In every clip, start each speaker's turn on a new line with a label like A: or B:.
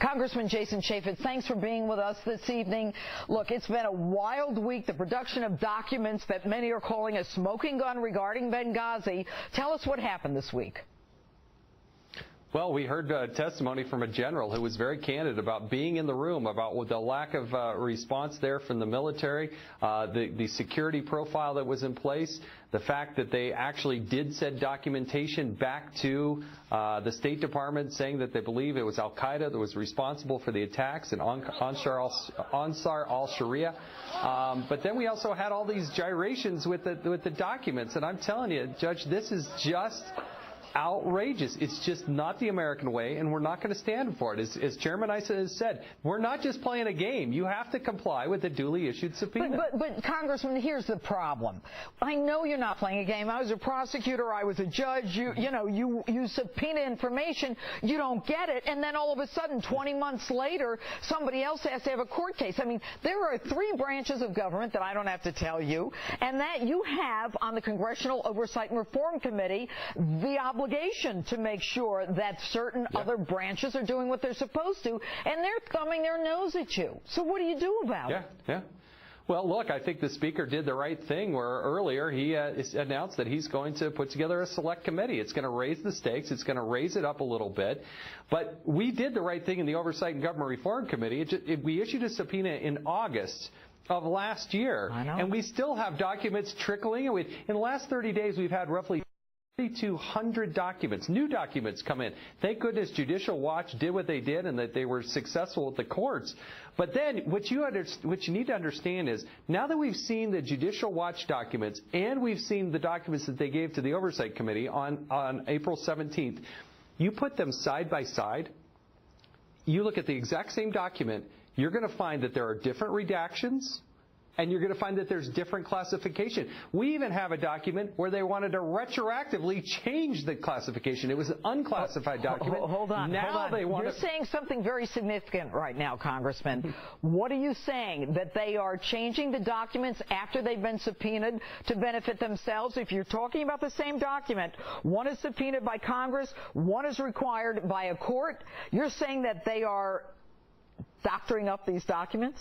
A: Congressman Jason Chaffetz, thanks for being with us this evening. Look, it's been a wild week, the production of documents that many are calling a smoking gun regarding Benghazi. Tell us what happened this week.
B: Well, we heard testimony from a general who was very candid about being in the room, about the lack of response there from the military, the security profile that was in place, the fact that they actually did send documentation back to the State Department saying that they believe it was al-Qaeda that was responsible for the attacks and Ansar al-Sharia. But then we also had all these gyrations with the documents. And I'm telling you, Judge, this is just outrageous. It's just not the American way, and we're not going to stand for it. As Chairman Issa has said, we're not just playing a game. You have to comply with the duly issued subpoena.
A: But Congressman, here's the problem. I know you're not playing a game. I was a prosecutor. I was a judge. You subpoena information. You don't get it, and then all of a sudden, 20 months later, somebody else has to have a court case. I mean, there are 3 branches of government that I don't have to tell you, and that you have on the Congressional Oversight and Reform Committee the obligation to make sure that certain other branches are doing what they're supposed to, and they're thumbing their nose at you. So what do you do about it?
B: Yeah. Well, look, I think the Speaker did the right thing where earlier he announced that he's going to put together a select committee. It's going to raise the stakes. It's going to raise it up a little bit. But we did the right thing in the Oversight and Government Reform Committee. We issued a subpoena in August of last year, and we still have documents trickling. In the last 30 days, we've had roughly 3,200 documents, new documents come in. Thank goodness Judicial Watch did what they did and that they were successful with the courts. But then what you need to understand is now that we've seen the Judicial Watch documents and we've seen the documents that they gave to the Oversight Committee on April 17th, you put them side by side, you look at the exact same document, you're going to find that there are different redactions, and you're going to find that there's different classification. We even have a document where they wanted to retroactively change the classification. It was an unclassified document.
A: Hold on. You're saying something very significant right now, Congressman. What are you saying? That they are changing the documents after they've been subpoenaed to benefit themselves? If you're talking about the same document, one is subpoenaed by Congress, one is required by a court, you're saying that they are doctoring up these documents?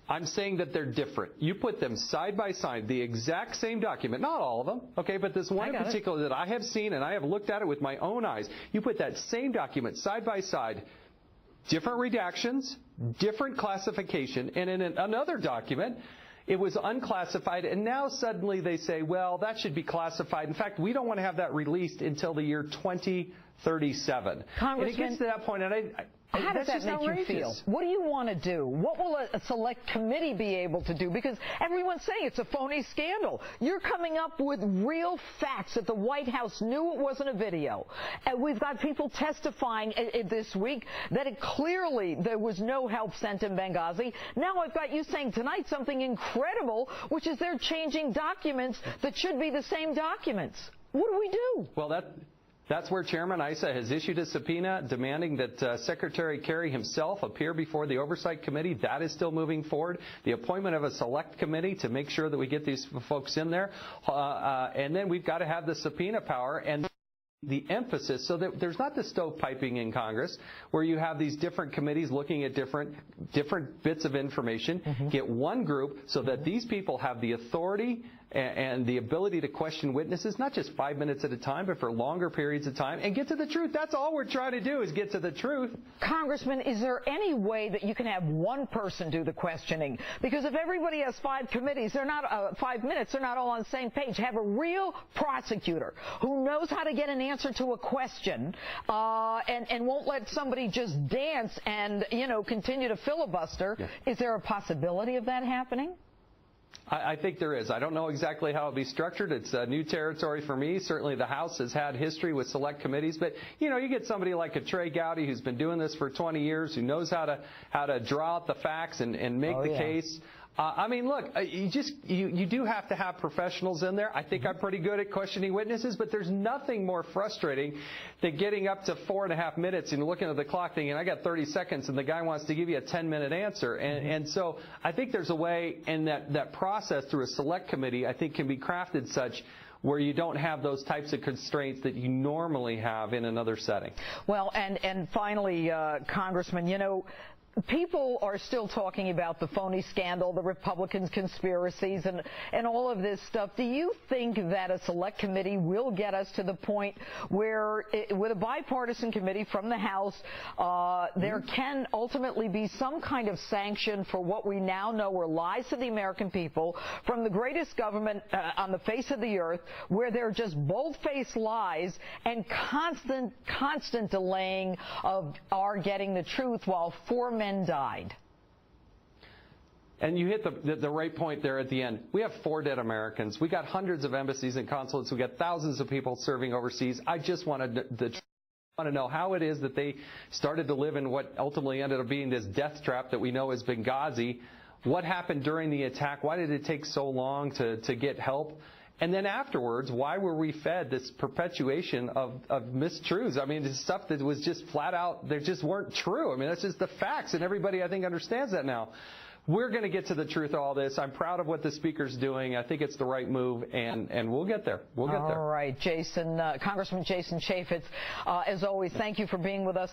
B: I'm saying that they're different. You put them side by side, the exact same document, not all of them, okay, but this one in particular that I have seen and I have looked at it with my own eyes. You put that same document side by side, different redactions, different classification, and in another document, it was unclassified, and now suddenly they say, well, that should be classified. In fact, we don't want to have that released until the year 2037.
A: Congressman,
B: and it gets to that point, and
A: how does that make you feel? What do you want to do? What will a select committee be able to do? Because everyone's saying it's a phony scandal. You're coming up with real facts that the White House knew it wasn't a video. And we've got people testifying this week that clearly there was no help sent in Benghazi. Now I've got you saying tonight something incredible, which is they're changing documents that should be the same documents. What do we do?
B: Well, that's where Chairman Issa has issued a subpoena demanding that Secretary Kerry himself appear before the Oversight Committee. That is still moving forward. The appointment of a select committee to make sure that we get these folks in there. And then we've got to have the subpoena power and the emphasis so that there's not the stovepiping in Congress where you have these different committees looking at different bits of information. Get one group so that these people have the authority and the ability to question witnesses, not just 5 minutes at a time, but for longer periods of time, and get to the truth. That's all we're trying to do is get to the truth.
A: Congressman, is there any way that you can have one person do the questioning? Because if everybody has 5 committees, they're not 5 minutes, they're not all on the same page. Have a real prosecutor who knows how to get an answer to a question and won't let somebody just dance and, continue to filibuster. Yeah. Is there a possibility of that happening?
B: I think there is. I don't know exactly how it'll be structured. It's new territory for me. Certainly the House has had history with select committees, but you get somebody like a Trey Gowdy who's been doing this for 20 years, who knows how to draw out the facts and make the case. I mean, look, you do have to have professionals in there. I think I'm pretty good at questioning witnesses, but there's nothing more frustrating than getting up to 4.5 minutes and looking at the clock thinking, I got 30 seconds, and the guy wants to give you a 10-minute answer. And so I think there's a way, and that process through a select committee, I think, can be crafted such where you don't have those types of constraints that you normally have in another setting.
A: Well, and finally, Congressman, you know, people are still talking about the phony scandal, the Republicans' conspiracies, and all of this stuff. Do you think that a select committee will get us to the point where, with a bipartisan committee from the House, there can ultimately be some kind of sanction for what we now know were lies to the American people from the greatest government on the face of the earth, where they're just bold-faced lies and constant delaying of our getting the truth while 4 men died?
B: And you hit the right point there at the end. We have 4 dead Americans. We got hundreds of embassies and consulates. We got thousands of people serving overseas. I just want to know how it is that they started to live in what ultimately ended up being this death trap that we know as Benghazi. What happened during the attack? Why did it take so long to get help? And then afterwards, why were we fed this perpetuation of mistruths? I mean, this stuff that was just flat out, they just weren't true. I mean, that's just the facts, and everybody, I think, understands that now. We're going to get to the truth of all this. I'm proud of what the Speaker's doing. I think it's the right move, and we'll get there. We'll get there.
A: All right, Jason, Congressman Jason Chaffetz, as always, thank you for being with us.